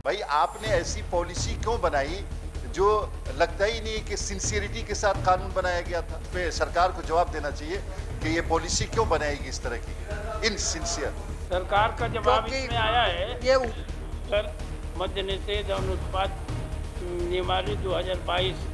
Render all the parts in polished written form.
भाई आपने ऐसी पॉलिसी क्यों बनाई जो लगता ही नहीं कि सिंसियरिटी के साथ कानून बनाया गया था। पे सरकार को जवाब देना चाहिए कि ये पॉलिसी क्यों बनाएगी इस तरह की इनसिंसियर। सरकार का जवाब इसमें आया है ये सर, मद्य निषेध और उत्पाद नियमावली 2022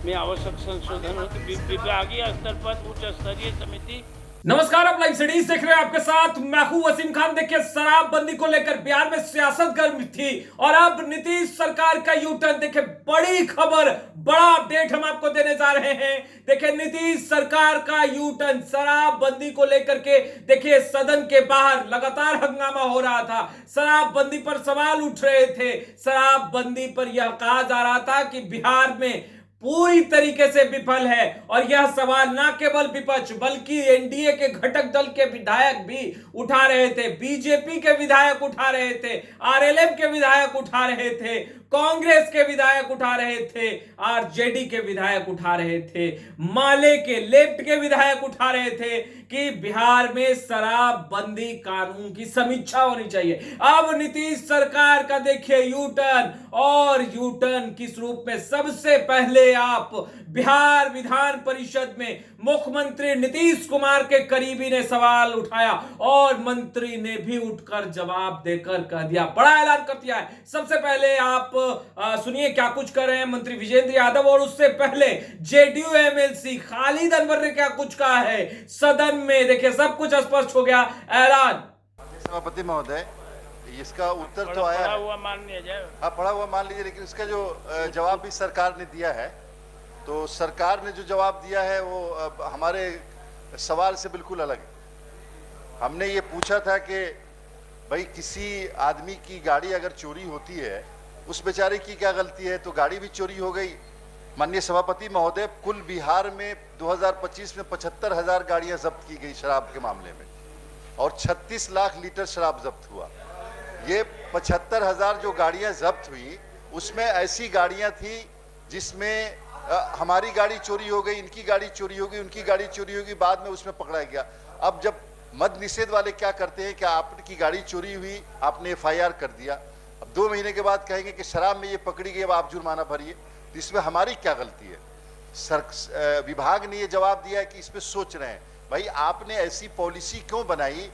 में आवश्यक संशोधन होते विभागीय स्तर पर उच्च स्तरीय समिति। नमस्कार, आप लाइव सिटीज देख रहे हैं, आपके साथ मैं हूं वसीम खान। देखिए, शराबबंदी को लेकर बिहार में सियासत गर्म थी और अब नीतीश सरकार का यू टर्न। देखिए, बड़ी खबर, बड़ा अपडेट हम आपको देने जा रहे हैं। देखिए, नीतीश सरकार का यू टर्न शराबबंदी को लेकर के। देखिए, सदन के बाहर लगातार हंगामा हो रहा था, शराबबंदी पर सवाल उठ रहे थे। शराबबंदी पर यह कहा जा रहा था कि बिहार में पूरी तरीके से विफल है, और यह सवाल न केवल विपक्ष बल्कि एनडीए के घटक दल के विधायक भी उठा रहे थे। बीजेपी के विधायक उठा रहे थे, आरएलएम के विधायक उठा रहे थे, कांग्रेस के विधायक उठा रहे थे, आरजेडी के विधायक उठा रहे थे, माले के लेफ्ट के विधायक उठा रहे थे कि बिहार में शराबबंदी कानून की समीक्षा होनी चाहिए। अब नीतीश सरकार का देखिए यू टर्न, और यू टर्न किस रूप में। सबसे पहले आप बिहार विधान परिषद में मुख्यमंत्री नीतीश कुमार के करीबी ने सवाल उठाया और मंत्री ने भी उठकर जवाब देकर कह दिया, बड़ा ऐलान कर दिया है। सबसे पहले आप सुनिए क्या कुछ कर रहे हैं मंत्री विजेंद्र यादव, और उससे पहले जेडीयू एमएलसी खालिद अनवर ने क्या कुछ कहा है सदन में। देखिए, सब कुछ स्पष्ट हो गया। ऐलान सभापति महोदय, इसका उत्तर तो आया पढ़ा हुआ मान लिया जाए। हाँ, पढ़ा हुआ मान लीजिए, लेकिन इसका जो जवाब भी सरकार ने दिया है, तो सरकार ने जो जवाब दिया है वो हमारे सवाल से बिल्कुल अलग है। हमने ये पूछा था कि भाई किसी आदमी की गाड़ी अगर चोरी होती है, उस बेचारे की क्या गलती है, तो गाड़ी भी चोरी हो गई। माननीय सभापति महोदय, कुल बिहार में 2025 में 75,000 गाड़ियां जब्त की गई शराब के मामले में, और 36 लाख लीटर शराब जब्त हुआ। ये 75,000 जो गाड़ियां जब्त हुई, उसमें ऐसी गाड़ियां थी जिसमें हमारी गाड़ी चोरी हो गई, इनकी गाड़ी चोरी हो गई, उनकी गाड़ी चोरी हो गई, बाद में उसमें पकड़ा गया। अब जब मद्य निषेध वाले क्या करते हैं कि आपकी गाड़ी चोरी हुई, आपने एफआईआर कर दिया, अब 2 महीने के बाद कहेंगे कि शराब में ये पकड़ी गई, अब आप जुर्माना भरिए। तो इसमें हमारी क्या गलती है? विभाग ने ये जवाब दिया है कि इस पर सोच रहे हैं। भाई आपने ऐसी पॉलिसी क्यों बनाई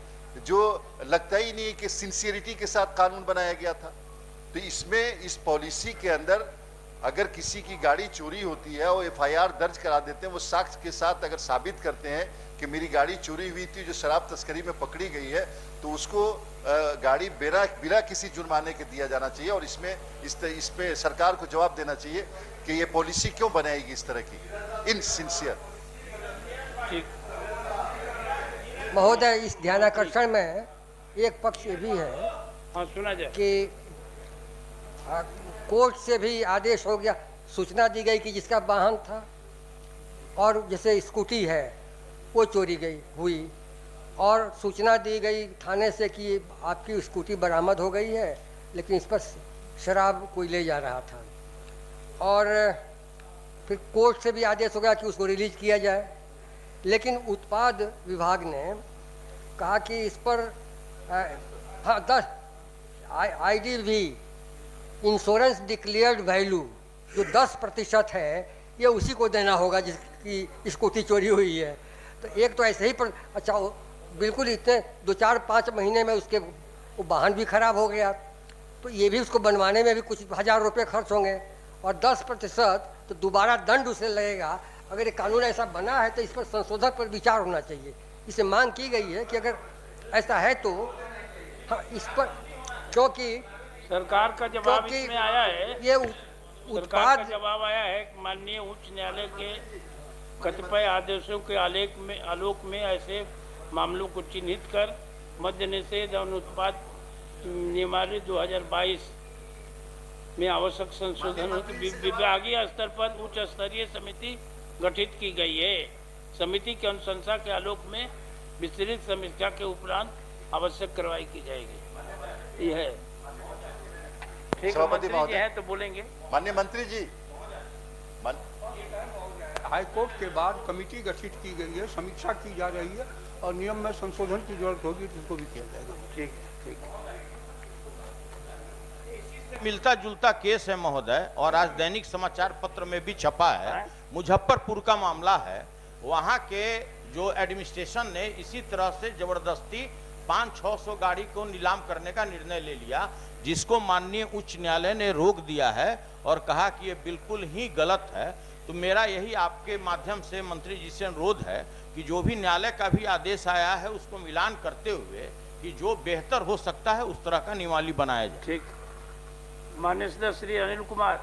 जो लगता ही नहीं कि सिंसियरिटी के साथ कानून बनाया गया था। तो इसमें इस पॉलिसी के अंदर अगर किसी की गाड़ी चोरी होती है और एफआईआर दर्ज करा देते हैं, वो साक्ष्य के साथ अगर साबित करते हैं कि मेरी गाड़ी चोरी हुई थी जो शराब तस्करी में पकड़ी गई है, तो उसको गाड़ी बिना किसी जुर्माने के दिया जाना चाहिए। और इसमें इस पे सरकार को जवाब देना चाहिए कि ये पॉलिसी क्यों बनाएगी इस तरह की इनसिंसियर। ठीक महोदय, इस ध्यानाकर्षण में एक पक्ष ये भी है, हाँ, सुना जाए कि कोर्ट से भी आदेश हो गया, सूचना दी गई कि जिसका वाहन था और जैसे स्कूटी है वो चोरी हुई, और सूचना दी गई थाने से कि आपकी स्कूटी बरामद हो गई है, लेकिन इस पर शराब कोई ले जा रहा था, और फिर कोर्ट से भी आदेश हो गया कि उसको रिलीज किया जाए। लेकिन उत्पाद विभाग ने कहा कि इस पर हाँ 10 IDV इंश्योरेंस डिक्लेयर्ड वैल्यू जो 10% है, ये उसी को देना होगा जिसकी स्कूटी चोरी हुई है। तो एक तो ऐसे ही पर अच्छा, बिल्कुल इतने 2-4-5 महीने में उसके वो वाहन भी खराब हो गया, तो ये भी उसको बनवाने में भी कुछ 1000 रुपये खर्च होंगे, और 10% तो दोबारा दंड उसे लगेगा। अगर ये कानून ऐसा बना है तो इस पर संशोधन पर विचार होना चाहिए। इसे मांग की गई है कि अगर ऐसा है तो हाँ, इस पर, क्योंकि सरकार का जवाब इसमें आया है। ये सरकार का जवाब आया है कि माननीय उच्च न्यायालय के कतिपय आदेशों के आलोक में ऐसे मामलों को चिन्हित कर मद्य निषेध और उत्पाद नियमावली 2022 में आवश्यक संशोधन होते विभागीय स्तर पर उच्च स्तरीय समिति गठित की गई है। समिति की अनुशंसा के आलोक में विस्तृत समीक्षा के उपरांत आवश्यक कार्रवाई की जाएगी। यह है। ठीक है, मंत्री जी हैं तो बोलेंगे। माननीय मंत्री जी, हाईकोर्ट के बाद कमेटी गठित की गई है, समीक्षा की जा रही है, और नियम में संशोधन की जरूरत होगी तो उसको भी किया जाएगा। ठीक है, ठीक है। मिलता जुलता केस है महोदय, और आज दैनिक समाचार पत्र में भी छपा है। मुजफ्फरपुर का मामला है, वहां के जो एडमिनिस्ट्रेशन ने इसी तरह से जबरदस्ती 500-600 गाड़ी को नीलाम करने का निर्णय ले लिया, जिसको माननीय उच्च न्यायालय ने रोक दिया है और कहा कि ये बिल्कुल ही गलत है। तो मेरा यही आपके माध्यम से मंत्री जी से अनुरोध है कि जो भी न्यायालय का भी आदेश आया है उसको मिलान करते हुए कि जो बेहतर हो सकता है उस तरह का नियमावली बनाया जाए। ठीक। माननीय सदस्य श्री अनिल कुमार,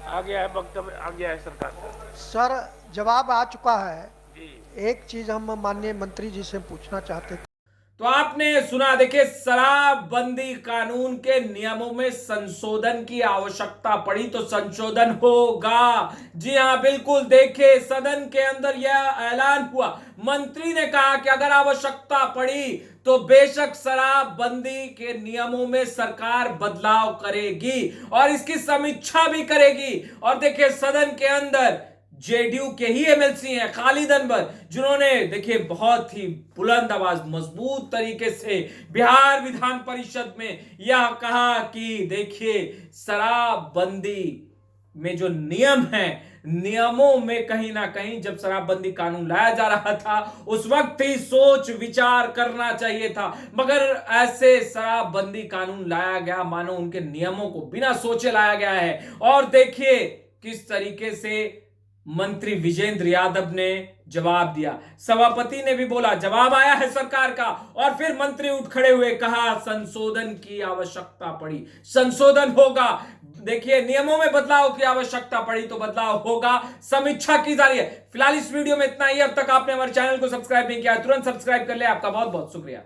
आ गया है वक्तव्य, आ गया है सरकार का। सर, जवाब आ चुका है। जी। एक चीज हम माननीय मंत्री जी से पूछना चाहते थे। तो आपने सुना, देखिए शराबबंदी कानून के नियमों में संशोधन की आवश्यकता पड़ी तो संशोधन होगा। जी हां, बिल्कुल। देखिए सदन के अंदर यह ऐलान हुआ, मंत्री ने कहा कि अगर आवश्यकता पड़ी तो बेशक शराबबंदी के नियमों में सरकार बदलाव करेगी और इसकी समीक्षा भी करेगी। और देखिए सदन के अंदर जेडीयू के ही एमएलसी हैं खालिद अनवर, जिन्होंने देखिए बहुत ही बुलंद आवाज, मजबूत तरीके से बिहार विधान परिषद में यह कहा कि देखिए शराबबंदी में जो नियम है, नियमों में कहीं ना कहीं जब शराबबंदी कानून लाया जा रहा था उस वक्त ही सोच विचार करना चाहिए था, मगर ऐसे शराबबंदी कानून लाया गया मानो उनके नियमों को बिना सोचे लाया गया है। और देखिए किस तरीके से मंत्री विजेंद्र यादव ने जवाब दिया, सभापति ने भी बोला जवाब आया है सरकार का, और फिर मंत्री उठ खड़े हुए कहा संशोधन की आवश्यकता पड़ी, संशोधन होगा। देखिए नियमों में बदलाव की आवश्यकता पड़ी तो बदलाव होगा, समीक्षा की जा रही है। फिलहाल इस वीडियो में इतना ही। अब तक आपने हमारे चैनल को सब्सक्राइब नहीं किया, तुरंत सब्सक्राइब कर ले। आपका बहुत बहुत शुक्रिया।